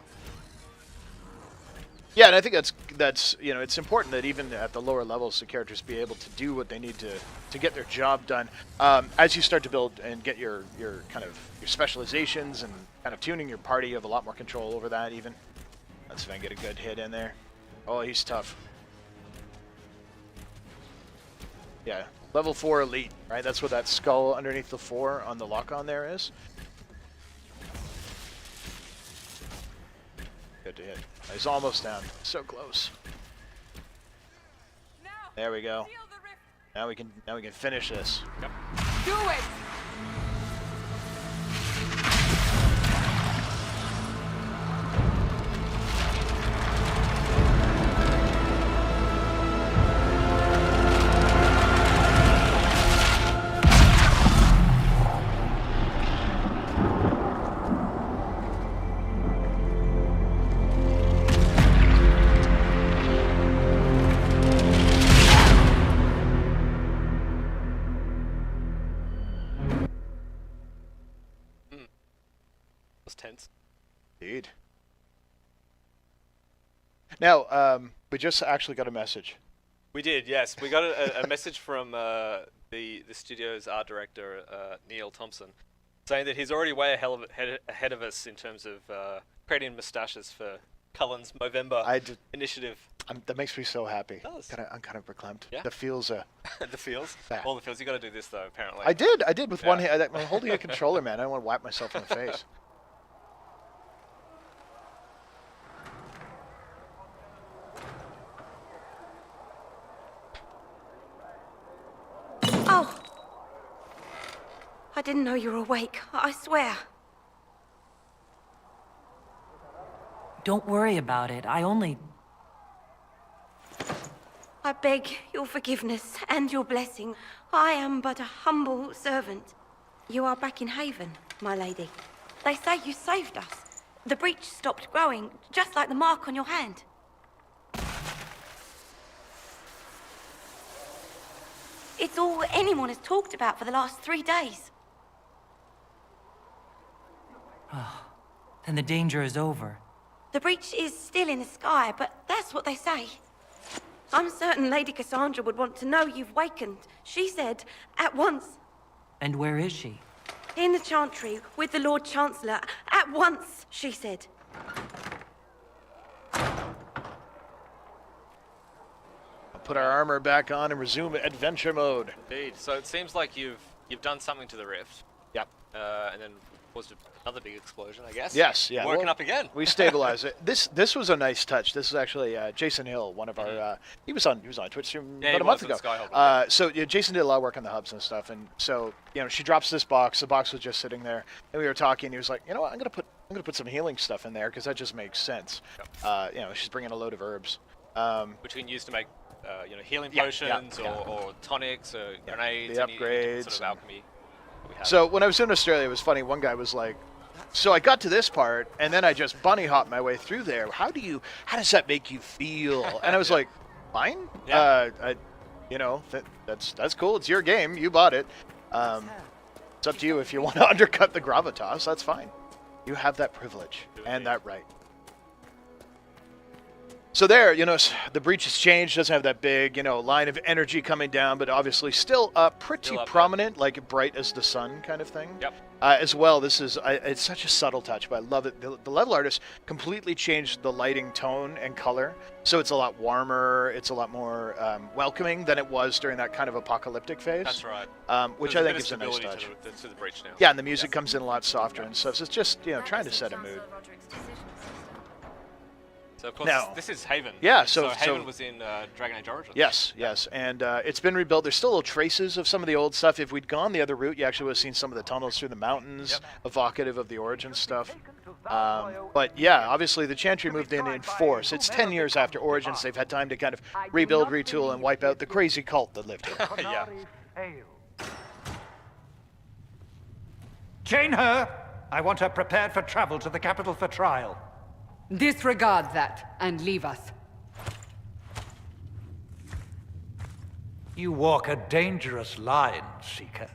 Yeah, and I think that's it's important that even at the lower levels, the characters be able to do what they need to get their job done. As you start to build and get your kind of your specializations and kind of tuning your party, you have a lot more control over that. Even let's see if I can get a good hit in there. Oh, he's tough. Yeah, level 4 elite, right? That's what that skull underneath the 4 on the lock-on there is. Good to hit. He's almost down. So close. There we go. Now we can finish this. Yep. Do it! Tense. Indeed. Now, we just actually got a message. We did, yes. We got a message from the studio's art director, Neil Thompson, saying that he's already way ahead of us in terms of creating mustaches for Cullen's Movember initiative. That makes me so happy. It does. I'm kind of verklempt. Yeah. The feels. The feels. All the feels. You got to do this though. Apparently. I did with one hand. I'm holding a controller, man. I don't want to whack myself in the face. Oh! I didn't know you were awake, I swear. Don't worry about it. I beg your forgiveness and your blessing. I am but a humble servant. You are back in Haven, my lady. They say you saved us. The breach stopped growing, just like the mark on your hand. It's all anyone has talked about for the last 3 days. Then the danger is over. The breach is still in the sky, but that's what they say. I'm certain Lady Cassandra would want to know you've wakened. She said, at once. And where is she? In the Chantry, with the Lord Chancellor. At once, she said. Put our armor back on and resume adventure mode. Indeed. So it seems like you've done something to the rift. Yep. And then caused another big explosion, I guess. Yes, yeah. Working up again. We stabilize it. This was a nice touch. This is actually Jason Hill, one of our. He was on Twitch stream about a month ago. So Jason did a lot of work on the hubs and stuff, and so she drops this box. The box was just sitting there, and we were talking. He was like, you know what, I'm gonna put some healing stuff in there because that just makes sense. Yep. She's bringing a load of herbs, which you can use to make healing potions or tonics or grenades. The upgrades, sort of alchemy. So when I was in Australia, it was funny. One guy was like, so I got to this part, and then I just bunny hopped my way through there. How does that make you feel? And I was like, fine. Yeah. That's cool. It's your game. You bought it. It's up to you if you want to undercut the gravitas. That's fine. You have that privilege and that right. So there, the breach has changed. Doesn't have that big, line of energy coming down, but obviously still pretty prominent, like bright as the sun kind of thing. Yep. As well, this is it's such a subtle touch, but I love it. The level artist completely changed the lighting tone and color, so it's a lot warmer. It's a lot more welcoming than it was during that kind of apocalyptic phase. That's right. Which I think is a nice touch. To the breach now. Yeah, and the music comes in a lot softer and stuff. So it's just trying to set a mood. So of course, this is Haven. Yeah, so Haven was in Dragon Age Origins. Yes, and it's been rebuilt. There's still little traces of some of the old stuff. If we'd gone the other route, you actually would have seen some of the tunnels through the mountains, evocative of the Origins stuff. But yeah, obviously the Chantry moved in force. It's 10 years after Origins. They've had time to kind of rebuild, retool, and wipe out the crazy cult that lived here. Yeah. Chain her! I want her prepared for travel to the capital for trial. Disregard that and leave us. You walk a dangerous line, Seeker.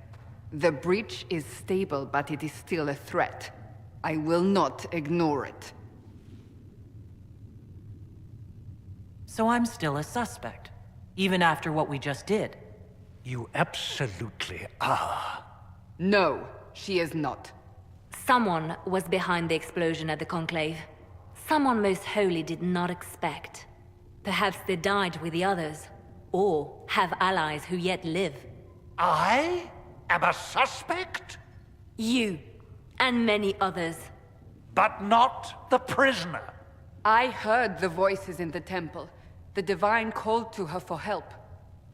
The breach is stable, but it is still a threat. I will not ignore it. So I'm still a suspect, even after what we just did. You absolutely are. No, she is not. Someone was behind the explosion at the Conclave. Someone most holy did not expect. Perhaps they died with the others, or have allies who yet live. I am a suspect? You, and many others. But not the prisoner. I heard the voices in the temple. The Divine called to her for help.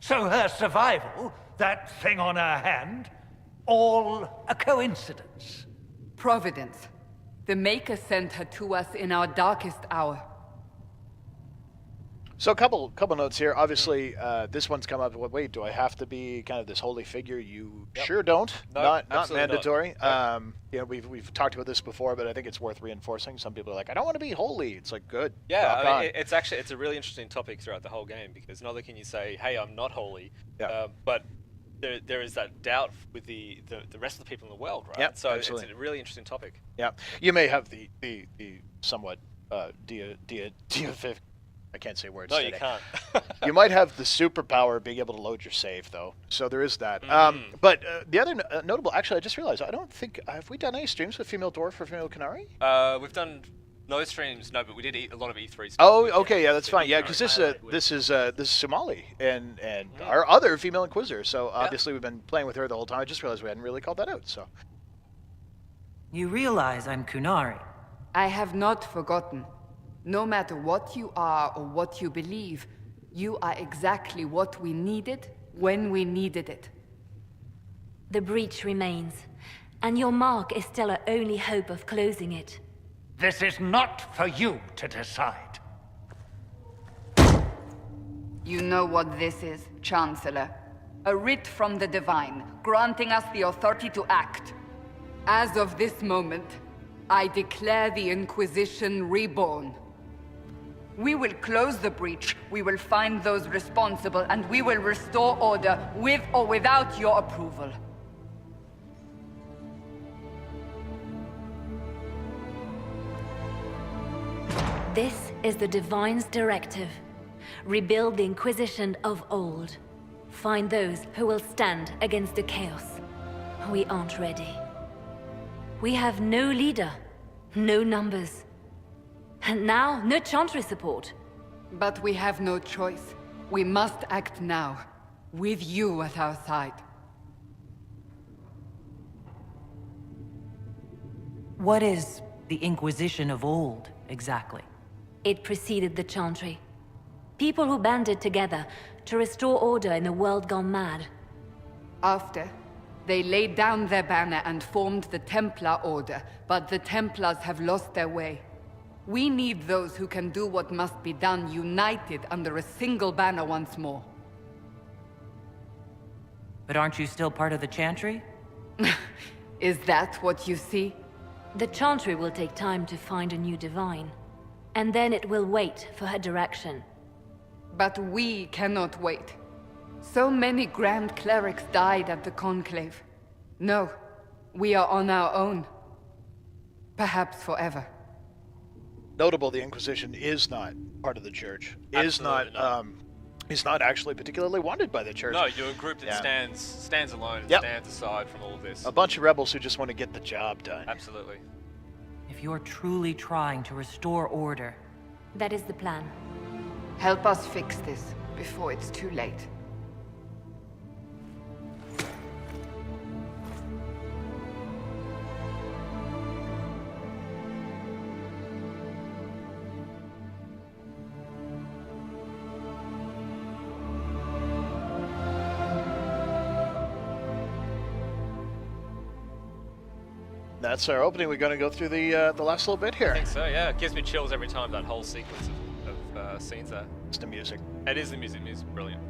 So her survival, that thing on her hand, all a coincidence? Providence. The Maker sent her to us in our darkest hour. So a couple notes here. Obviously, this one's come up. Wait, do I have to be kind of this holy figure? You sure don't. No, not mandatory. Not. We've talked about this before, but I think it's worth reinforcing. Some people are like, I don't want to be holy. It's like, good. Yeah, it's a really interesting topic throughout the whole game, because not only can you say, hey, I'm not holy, but there is that doubt with the rest of the people in the world, right? Yep, so absolutely. It's a really interesting topic. Yeah, you may have the somewhat deific. I can't say words. No, today. you can't. You might have the superpower of being able to load your save, though. So there is that. But the other notable, actually, I just realized, I don't think have we done any streams with female dwarf or female Canary? We've done No streams, no, but we did a lot of E3 stuff. Oh, okay, yeah, that's fine. Yeah, because this is Somali and our other female Inquisitor. So obviously we've been playing with her the whole time. I just realized we hadn't really called that out. So You realize I'm Kunari. I have not forgotten. No matter what you are or what you believe, you are exactly what we needed when we needed it. The breach remains, and your mark is still our only hope of closing it. This is not for you to decide. You know what this is, Chancellor. A writ from the Divine, granting us the authority to act. As of this moment, I declare the Inquisition reborn. We will close the breach, we will find those responsible, and we will restore order with or without your approval. This is the Divine's directive. Rebuild the Inquisition of old. Find those who will stand against the chaos. We aren't ready. We have no leader, no numbers. And now, no Chantry support. But we have no choice. We must act now, with you at our side. What is the Inquisition of old, exactly? It preceded the Chantry. People who banded together to restore order in a world gone mad. After, they laid down their banner and formed the Templar Order, but the Templars have lost their way. We need those who can do what must be done, united under a single banner once more. But aren't you still part of the Chantry? Is that what you see? The Chantry will take time to find a new Divine. And then it will wait for her direction. But we cannot wait. So many Grand Clerics died at the Conclave. No, we are on our own. Perhaps forever. notable, the Inquisition is not part of the Church. Is not actually particularly wanted by the Church. No, you're a group that stands alone and stands aside from all of this. A bunch of rebels who just want to get the job done. Absolutely. If you're truly trying to restore order... That is the plan. Help us fix this before it's too late. That's our opening. We're going to go through the last little bit here. I think so, yeah. It gives me chills every time, that whole sequence of scenes there. It's the music. It is the music. Music's brilliant.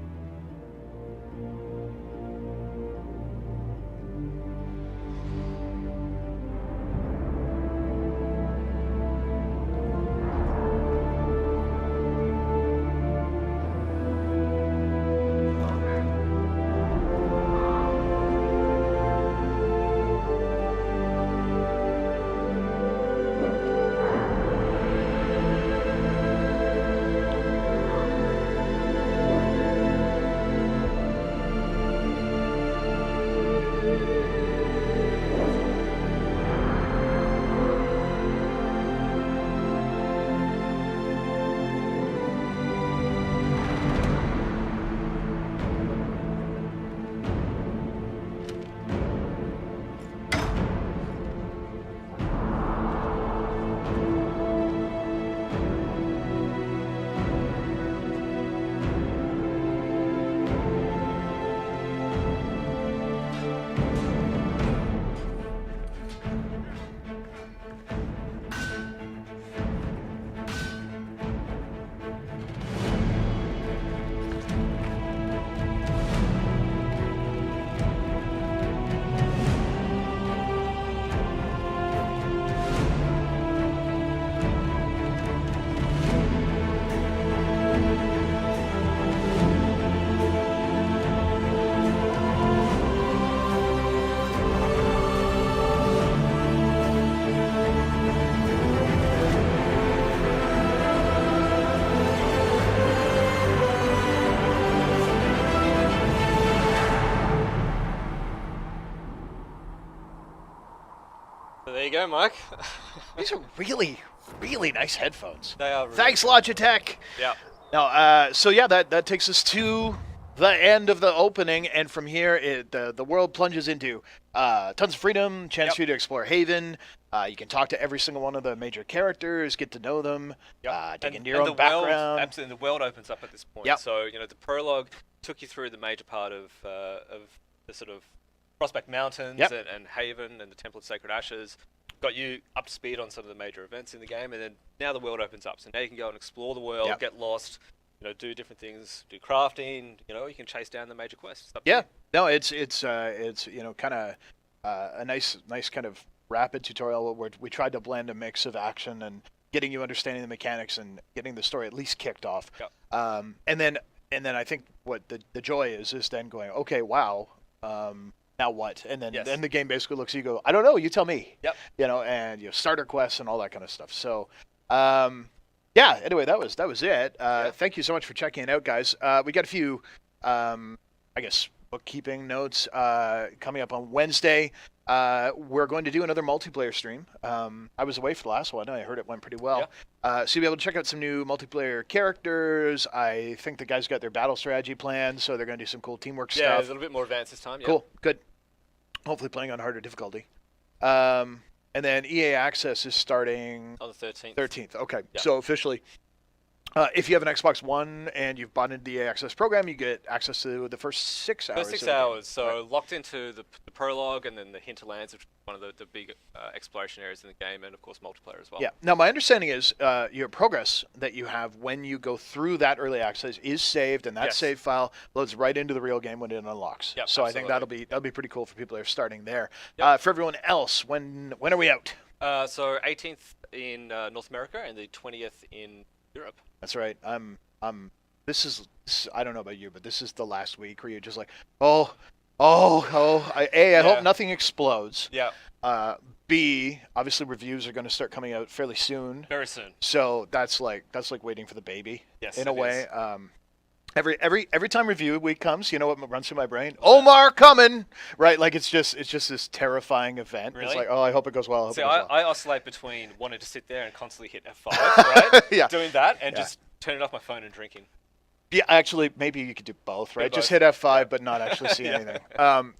There you go, Mike. These are really, really nice headphones. They are. Really Thanks, good. Logitech. Yeah. Now, so yeah, that takes us to the end of the opening, and from here, the world plunges into tons of freedom, chance for you to explore Haven. You can talk to every single one of the major characters, get to know them, dig into your own background. Absolutely, the world opens up at this point. Yep. So the prologue took you through the major part of the sort of Prospect Mountains and Haven and the Temple of Sacred Ashes. Got you up to speed on some of the major events in the game, and then now the world opens up. So now you can go and explore the world, get lost, do different things, do crafting. You can chase down the major quests. Yeah, no, it's kind of a nice kind of rapid tutorial where we tried to blend a mix of action and getting you understanding the mechanics and getting the story at least kicked off. Yep. And then I think what the joy is then going, okay, wow. Now what? And then the game basically looks at you, go, I don't know, you tell me. Yep. And starter quests and all that kind of stuff. So, anyway, that was it. Thank you so much for checking it out, guys. We got a few, bookkeeping notes coming up on Wednesday. We're going to do another multiplayer stream. I was away for the last one. I heard it went pretty well. So you'll be able to check out some new multiplayer characters. I think the guys got their battle strategy planned, so they're going to do some cool teamwork stuff. Yeah, it's a little bit more advanced this time. Cool, good. Hopefully playing on harder difficulty. And then EA Access is starting on the 13th. 13th, okay. Yeah. So officially, if you have an Xbox One and you've bought into the EA Access program, you get access to the first 6 hours. First 6 hours, so locked into the prologue and then the hinterlands, which is one of the big exploration areas in the game, and of course multiplayer as well. Yeah. Now my understanding is your progress that you have when you go through that early access is saved, and that save file loads right into the real game when it unlocks. Yep, so absolutely. I think that'll be pretty cool for people that are starting there. Yep. For everyone else, when are we out? So 18th in North America and the 20th in Europe. That's right. This is I don't know about you, but this is the last week where you're just like, I hope nothing explodes. Yeah. B, obviously reviews are going to start coming out fairly soon. Very soon. So that's like waiting for the baby. Yes, in a it way. Is. Every time review week comes, you know what runs through my brain? Omar coming, right? Like it's just this terrifying event. Really? It's like, I hope it goes well. I oscillate between wanting to sit there and constantly hit F5, right? Yeah. Doing that and just turning off my phone and drinking. Yeah, actually, maybe you could do both, right? Just hit F5, but not actually see anything.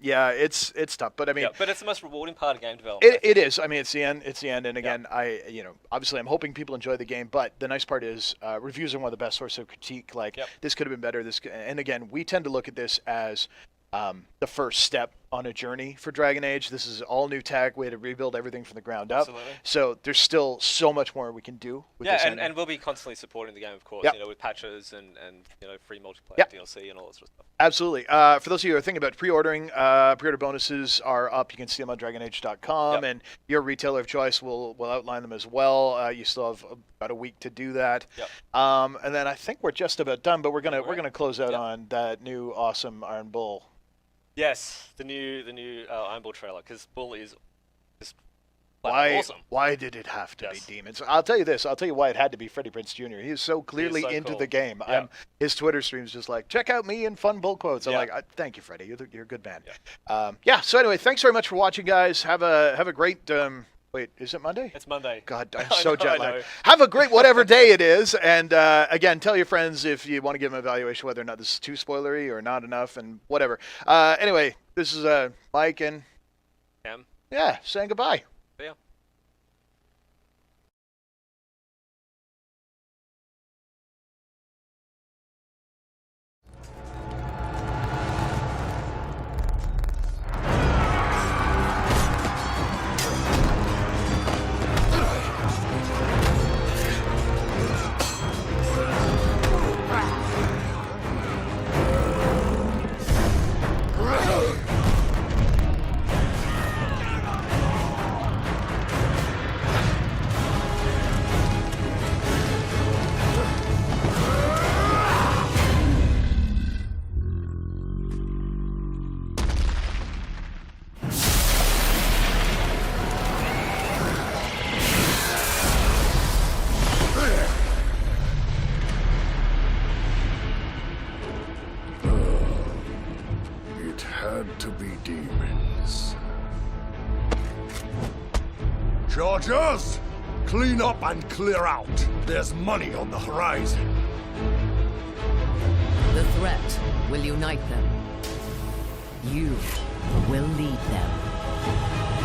It's tough, but I mean, but it's the most rewarding part of game development. It is. I mean, it's the end. And again, obviously, I'm hoping people enjoy the game. But the nice part is, reviews are one of the best sources of critique. Like, this could have been better. And again, we tend to look at this as the first step on a journey for Dragon Age. This is all new tech. We had to rebuild everything from the ground up. Absolutely. So there's still so much more we can do with this. And we'll be constantly supporting the game, of course. With patches and free multiplayer DLC and all that sort of stuff. Absolutely. For those of you who are thinking about pre-ordering, pre-order bonuses are up. You can see them on DragonAge.com, and your retailer of choice will outline them as well. You still have about a week to do that. And then I think we're just about done, but we're gonna close out on that new awesome Iron Bull. Yes, the new Iron Bull trailer, because Bull is just awesome. Why did it have to be demons? I'll tell you this. I'll tell you why it had to be Freddie Prinze Jr. He is so clearly into the game. His Twitter stream's just like, check out me and fun bull quotes. I'm like, thank you, Freddie. You're a good man. So anyway, thanks very much for watching, guys. Have a great. Wait, is it Monday? It's Monday. God, I'm so jet lagged. Have a great whatever day it is. And again, tell your friends if you want to give them an evaluation whether or not this is too spoilery or not enough and whatever. Anyway, this is Mike and Cam. Yeah, saying goodbye. See ya. It had to be demons. Charge us! Clean up and clear out. There's money on the horizon. The threat will unite them. You will lead them.